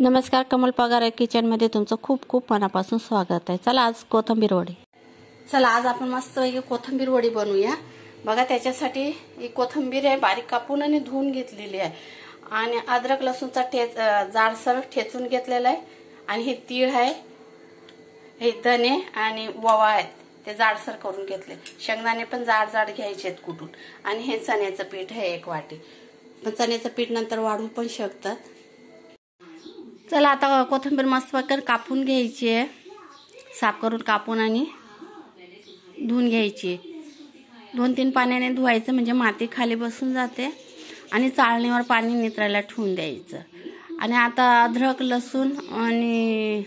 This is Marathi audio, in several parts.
नमस्कार, कमल पगार किचनमध्ये तुमचं खूप खूप मनापासून स्वागत आहे। चला आज कोथिंबीर वडी। चला आज आपण मस्त कोथिंबीर वडी बनवूया। बघा त्याच्यासाठी ही कोथिंबीर आहे बारीक कापून आणि धुवून घेतलेली आहे आणि अद्रक लसूणचा जाडसर ठेचून घेतलेला आहे आणि हे तीळ आहे, हे धने आणि ओवा आहे ते जाडसर करून घेतले। शेंगदाणे पण जाड जाड घ्यायचे आहेत कुटून आणि हे चण्याचं पीठ आहे 1 वाटी। पण चण्याचं पीठ नंतर वाढवू पण शकतात। चला आता कोथिंबीर मस्त कापून घ्यायची आहे, साफ करून कापून आणि धुवून घ्यायची। 2-3 पाण्याने धुवायचं म्हणजे माती खाली बसून जाते आणि चाळणीवर पाणी नितरायला ठेवून द्यायचं। आणि आता अद्रक लसूण आणि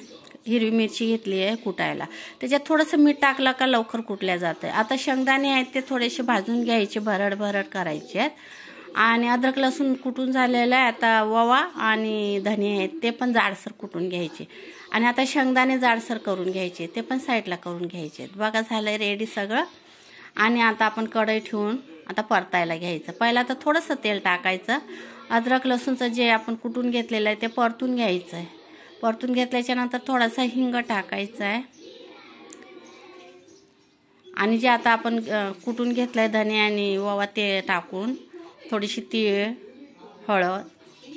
हिरवी मिरची घेतली आहे कुटायला, त्याच्यात थोडंसं मीठ टाकलं का लवकर कुटल्या जाते। आता शेंगदाणे आहेत ते थोडेसे भाजून घ्यायचे, भरड करायचे आहेत आणि अद्रक लसूण कुटून झालेला आहे। आता ओवा आणि धने आहेत ते पण जाडसर कुटून घ्यायचे आणि आता शेंगदाणे जाडसर करून घ्यायचे, ते पण साईडला करून घ्यायचे। बघा झालंय रेडी सगळं। आणि आता आपण कढई ठेवून आता परतायला घ्यायचं। पहिला तर थोडंसं तेल टाकायचं, अद्रक लसूणचं जे आपण कुटून घेतलेलं आहे ते परतून घ्यायचं आहे। परतून घेतल्याच्या नंतर थोडासा हिंग टाकायचा आहे आणि जे आता आपण कुटून घेतलंय धने आणि ओवा ते टाकून थोडीशी तीळ, हळद,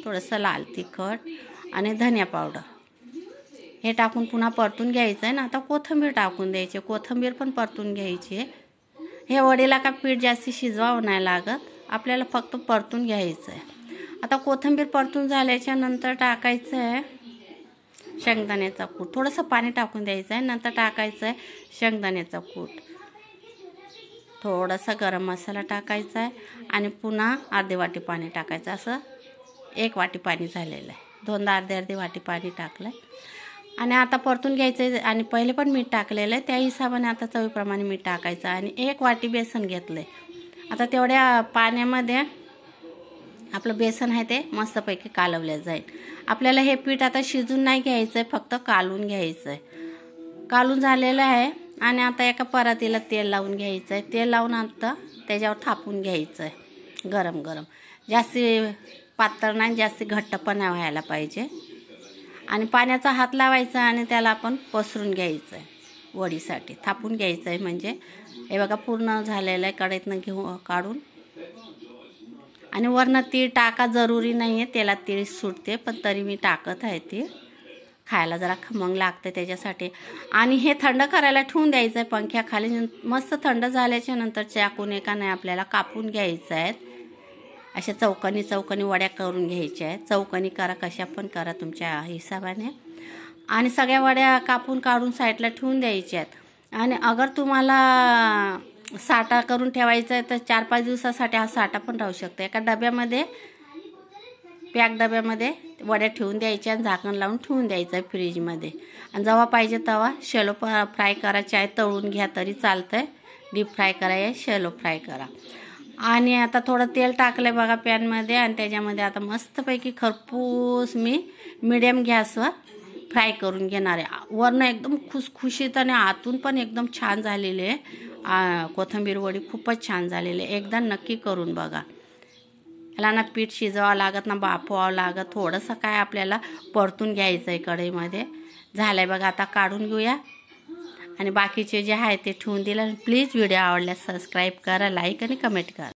थोडंसं लाल तिखट आणि धनिया पावडर हे टाकून पुन्हा परतून घ्यायचं आहे ना। आता कोथिंबीर टाकून द्यायची, कोथिंबीर पण परतून घ्यायची। हे वडीला का पीठ जास्त शिजवावं नाही लागत, आपल्याला फक्त परतून घ्यायचं आहे। आता कोथिंबीर परतून झाल्याच्या नंतर टाकायचं आहे शेंगदाण्याचा कूट, थोडंसं पाणी टाकून द्यायचं आहे। नंतर टाकायचं आहे शेंगदाण्याचा कूट, थोडासा गरम मसाला टाकायचा आहे आणि पुन्हा अर्धी वाटी पाणी टाकायचं। असं 1 वाटी पाणी झालेलं आहे, 2 अर्धी वाटी पाणी टाकलंय आणि आता परतून घ्यायचं आणि पहिले पण मीठ टाकलेलं आहे त्या हिशोबाने आता चवीप्रमाणे मीठ टाकायचं आणि 1 वाटी बेसन घेतलंय। आता तेवढ्या पाण्यामध्ये आपलं बेसन आहे ते मस्तपैकी कालवलं जाईल। आपल्याला हे पीठ आता शिजून नाही घ्यायचंय, फक्त कालून घ्यायचंय। कालून झालेलं आहे आणि आता एका परातीला तेल लावून घ्यायचं आहे। तेल लावून आता त्याच्यावर थापून घ्यायचं आहे गरम गरम, जास्ती पातळ नाही जास्ती घट्ट पण नाही व्हायला पाहिजे। आणि पाण्याचा हात लावायचा आणि त्याला आपण पसरून घ्यायचं आहे वडीसाठी, थापून घ्यायचं आहे। म्हणजे हे बघा पूर्ण झालेलं आहे, कढईतनं घेऊन काढून आणि वरनं तीळ टाका, जरुरी नाही आहे तेलात तीळ सुटते पण तरी मी टाकत आहे। तीळ खायला जरा खमंग लागते त्याच्यासाठी। आणि हे थंड करायला ठेवून द्यायचं आहे पंख्याखाली। मस्त थंड झाल्याच्या नंतर चाकूने का नाही आपल्याला कापून घ्यायचं आहे। अशा चौकनी वड्या करून घ्यायच्या आहेत। चौकनी करा, कशा पण करा तुमच्या हिशोबाने। आणि सगळ्या वड्या कापून काढून साईडला ठेवून द्यायच्या आहेत। आणि अगर तुम्हाला साठा करून ठेवायचा आहे तर 4-5 दिवसासाठी हा साठा पण राहू शकतो। एका डब्यामध्ये, पॅक डब्यामध्ये वड्या ठेवून द्यायच्या आणि झाकण लावून ठेवून द्यायचं आहे फ्रीजमध्ये। आणि जेव्हा पाहिजे तेव्हा शॅलो फ्राय करायचे आहे, तळून घ्या तरी चालतंय, डीप फ्राय करा, शॅलो फ्राय करा। आणि आता थोडं तेल टाकलंय बघा पॅनमध्ये आणि त्याच्यामध्ये आता मस्तपैकी खरपूस मी मीडियम गॅसवर फ्राय करून घेणार आहे। वरनं एकदम खुसखुशीत आणि आतून पण एकदम छान झालेली आहे कोथिंबीर वडी, खूपच छान झालेली आहे। एकदा नक्की करून बघा। याला ना पीठ शिजवावं लागत ना बाफवावं लागत, थोडंसं काय आपल्याला परतून घ्यायचं आहे कढईमध्ये। झालंय बघा, आता काढून घेऊया आणि बाकीचे जे आहे ते ठेवून दिलं। प्लीज व्हिडिओ आवडल्यास सबस्क्राईब करा, लाईक आणि कमेंट करा।